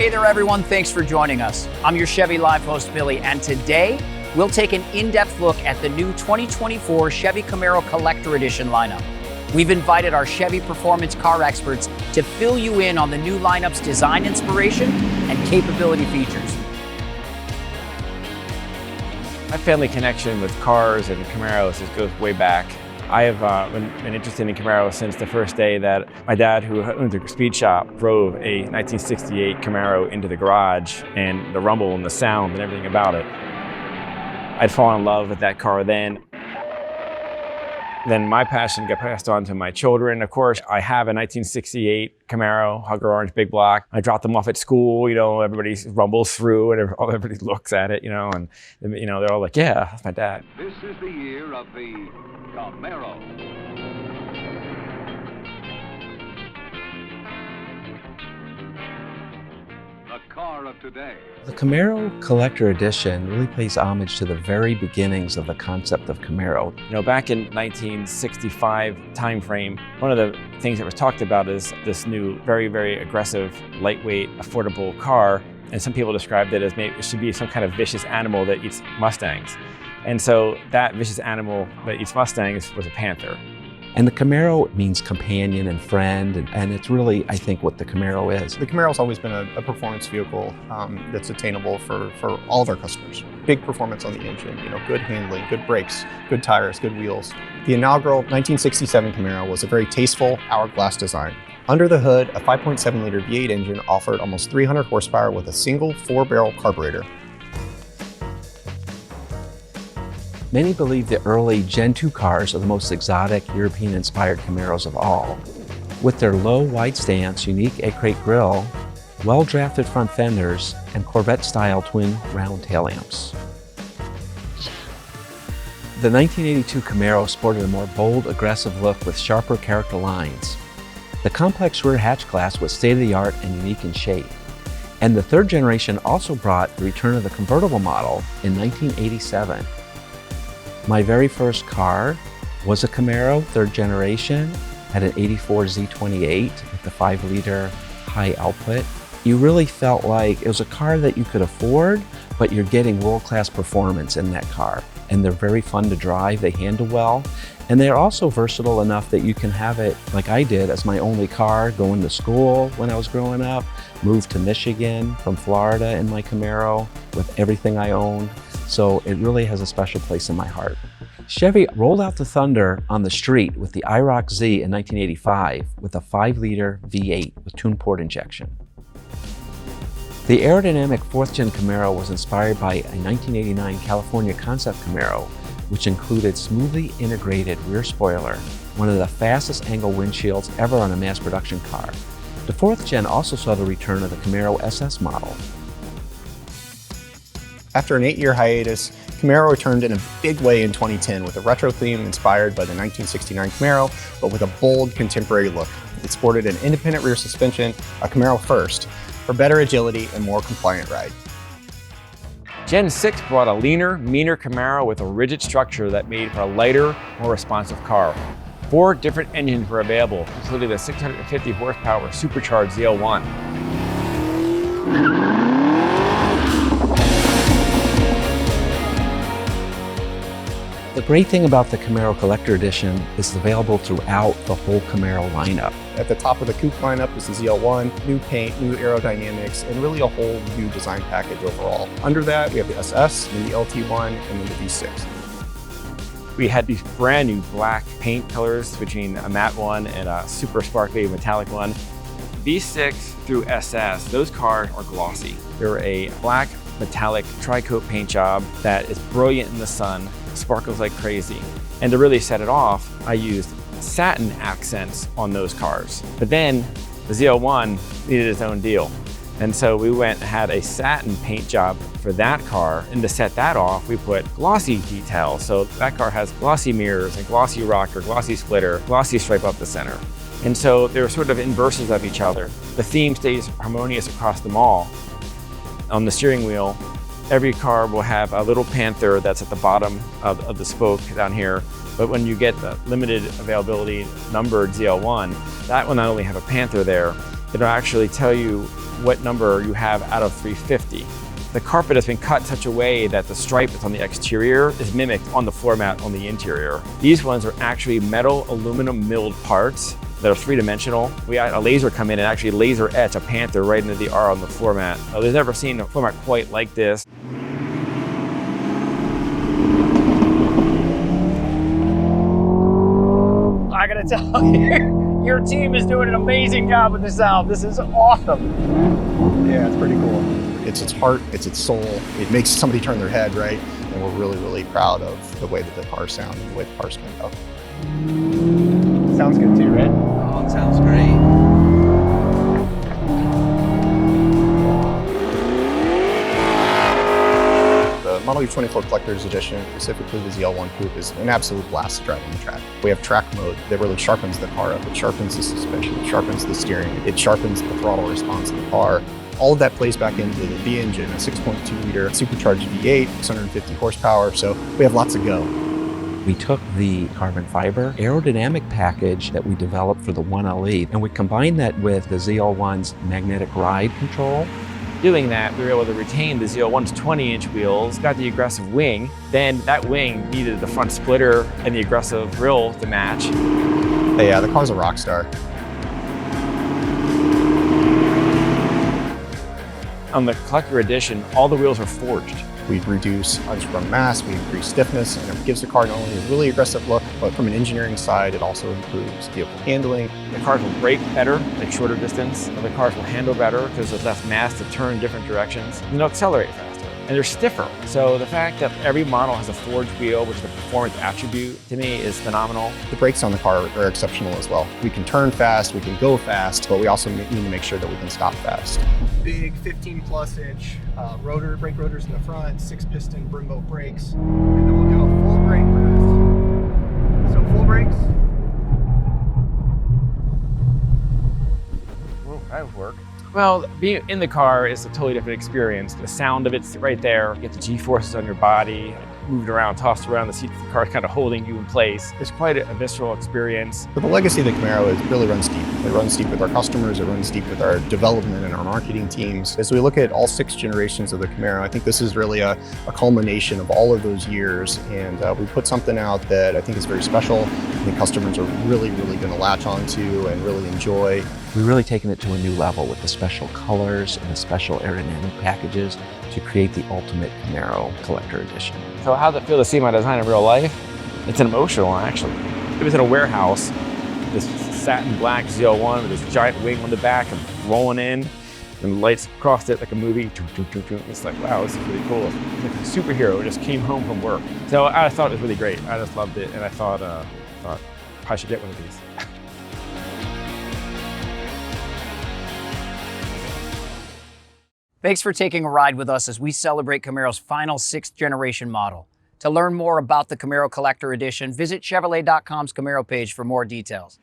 Hey there, everyone. Thanks for joining us. I'm your Chevy Live host, Billy, and today we'll take an in-depth look at the new 2024 Chevy Camaro Collector Edition lineup. We've invited our Chevy performance car experts to fill you in on the new lineup's design inspiration and capability features. My family connection with cars and Camaros goes way back. I have been interested in Camaro since the first day that my dad, who owned a speed shop, drove a 1968 Camaro into the garage, and the rumble and the sound and everything about it. I'd fallen in love with that car then. Then my passion got passed on to my children. Of course, I have a 1968 Camaro, Hugger Orange Big Block. I dropped them off at school, everybody rumbles through and everybody looks at it, and they're all like, yeah, that's my dad. This is the year of the Camaro. The car of today. The Camaro Collector Edition really pays homage to the very beginnings of the concept of Camaro. Back in 1965 timeframe, one of the things that was talked about is this new, very, very aggressive, lightweight, affordable car. And some people described it as maybe it should be some kind of vicious animal that eats Mustangs. And so that vicious animal that eats Mustangs was a Panther. And the Camaro means companion and friend, and it's really, I think, what the Camaro is. The Camaro's always been a performance vehicle that's attainable for all of our customers. Big performance on the engine, good handling, good brakes, good tires, good wheels. The inaugural 1967 Camaro was a very tasteful hourglass design. Under the hood, a 5.7-liter V8 engine offered almost 300 horsepower with a single 4-barrel carburetor. Many believe the early Gen 2 cars are the most exotic European-inspired Camaros of all. With their low, wide stance, unique egg-crate grille, well-drafted front fenders, and Corvette-style twin round tail lamps. The 1982 Camaro sported a more bold, aggressive look with sharper character lines. The complex rear hatch class was state-of-the-art and unique in shape. And the third generation also brought the return of the convertible model in 1987. My very first car was a Camaro, third generation, had an 84 Z28 with the 5-liter high output. You really felt like it was a car that you could afford, but you're getting world-class performance in that car. And they're very fun to drive, they handle well, and they're also versatile enough that you can have it, like I did, as my only car going to school when I was growing up, moved to Michigan from Florida in my Camaro with everything I owned. So it really has a special place in my heart. Chevy rolled out the Thunder on the street with the IROC Z in 1985 with a 5-liter V8 with tuned port injection. The aerodynamic 4th Gen Camaro was inspired by a 1989 California concept Camaro, which included smoothly integrated rear spoiler, one of the fastest angle windshields ever on a mass production car. The 4th Gen also saw the return of the Camaro SS model. After an 8-year hiatus, Camaro returned in a big way in 2010 with a retro theme inspired by the 1969 Camaro, but with a bold contemporary look. It sported an independent rear suspension, a Camaro first, for better agility and more compliant ride. Gen 6 brought a leaner, meaner Camaro with a rigid structure that made for a lighter, more responsive car. 4 different engines were available, including the 650 horsepower supercharged ZL1. The great thing about the Camaro Collector Edition is it's available throughout the whole Camaro lineup. At the top of the coupe lineup is the ZL1, new paint, new aerodynamics, and really a whole new design package overall. Under that, we have the SS, and the LT1, and then the V6. We had these brand new black paint colors between a matte one and a super sparkly metallic one. V6 through SS, those cars are glossy. They're a black metallic tri-coat paint job that is brilliant in the sun, sparkles like crazy. And to really set it off, I used satin accents on those cars. But then the ZL1 needed its own deal. And so we went and had a satin paint job for that car. And to set that off, we put glossy details. So that car has glossy mirrors and glossy rocker, glossy splitter, glossy stripe up the center. And so they're sort of inverses of each other. The theme stays harmonious across them all. On the steering wheel, every car will have a little Panther that's at the bottom of the spoke down here. But when you get the limited availability numbered ZL1, that will not only have a Panther there, it'll actually tell you what number you have out of 350. The carpet has been cut in such a way that the stripe that's on the exterior is mimicked on the floor mat on the interior. These ones are actually metal aluminum milled parts that are three-dimensional. We had a laser come in and actually laser etch a Panther right into the R on the floor mat. There's never seen a floor mat quite like this. I gotta tell you, your team is doing an amazing job with this out. This is awesome. Yeah, it's pretty cool. It's its heart, it's its soul. It makes somebody turn their head, right? And we're really, really proud of the way that the cars sound and the way the cars come out. Sounds good too, right? Oh, it sounds great. The Model Year 24 Collector's Edition, specifically the ZL1 Coupe, is an absolute blast to drive on the track. We have track mode that really sharpens the car up. It sharpens the suspension, it sharpens the steering, it sharpens the throttle response of the car. All of that plays back into the engine, a 6.2 liter supercharged V8, 650 horsepower, so we have lots to go. We took the carbon fiber aerodynamic package that we developed for the 1LE and we combined that with the ZL1's magnetic ride control. Doing that, we were able to retain the ZL1's 20-inch wheels, got the aggressive wing, then that wing needed the front splitter and the aggressive grille to match. Yeah, the car's a rock star. On the Collector Edition, all the wheels are forged. We reduce unsprung mass, we increase stiffness, and it gives the car not only a really aggressive look, but from an engineering side, it also improves vehicle handling. The cars will brake better, like shorter distance. The cars will handle better because there's less mass to turn different directions. And they'll accelerate faster. And they're stiffer. So the fact that every model has a forged wheel, which is a performance attribute, to me is phenomenal. The brakes on the car are exceptional as well. We can turn fast, we can go fast, but we also need to make sure that we can stop fast. Big 15+ inch brake rotors in the front, 6-piston Brembo brakes, and then we'll do a full brake burst. So full brakes. Well, that would work. Well, being in the car is a totally different experience. The sound of it's right there. You get the G-forces on your body, moved around, tossed around, the seat of the car kind of holding you in place. It's quite a visceral experience. But the legacy of the Camaro is really runs deep. It runs deep with our customers, it runs deep with our development and our marketing teams. As we look at all 6 generations of the Camaro, I think this is really a culmination of all of those years. And we put something out that I think is very special. I think customers are really, really going to latch onto and really enjoy. We've really taken it to a new level with the special colors and the special aerodynamic packages to create the ultimate Camaro Collector Edition. So how's it feel to see my design in real life? It's emotional, actually. It was in a warehouse, this satin black ZL1 with this giant wing on the back and rolling in, and the lights crossed it like a movie. It's like, wow, this is really cool. It's like a superhero just came home from work. So I thought it was really great. I just loved it, and I thought I should get one of these. Thanks for taking a ride with us as we celebrate Camaro's final 6th generation model. To learn more about the Camaro Collector Edition, visit Chevrolet.com's Camaro page for more details.